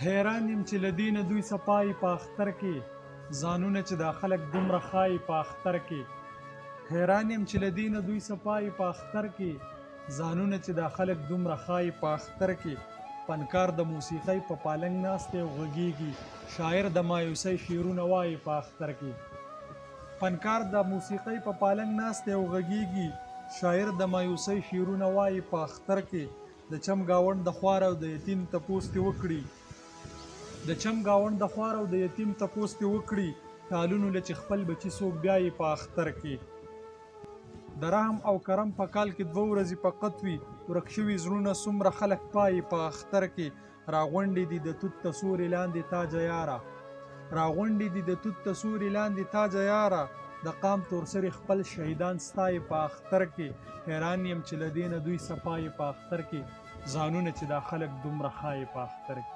حیران یم چې له دې نه دوی صفایي په اختر کې ځانونه چې دا خلک دومره ښایي په اختر کې حیران یم چې له دې نه دوی صفایي په اختر کې ځانونه چې دا خلک دومره ښایي په اختر کې فنکار د موسیقۍ په پالنګ ناست دی او غږیږي شاعر د مایوسۍ شعرونه وایي په اختر کې فنکار د موسیقۍ په پالنګ ناست دی او غږیږي شاعر د مایوسۍ شعرونه وایي په اختر کې د چم گاوند د خوار او د یتیم تپوس دې وکړي د چم گاوند د خوار او د یتیم تپوس دې وکړي کالونو له چې خپل بچي څوک بیایي په اختر کې د رحم او کرم په کال کې 2 ورځې فقط وي ورک شوي زړونه څومره خلک پایي په اختر کې راغونډې دي د توت تسوري لاندې تاجه یاره راغونډې دي د توت تسوري لاندې تاجه یاره د قام تورسري خپل شهیدان ستایي په اختر کې حیران یم چې له دې نه دوی صفایي په اختر کې ځانونه چې دا خلک دومره ښایي په اختر کې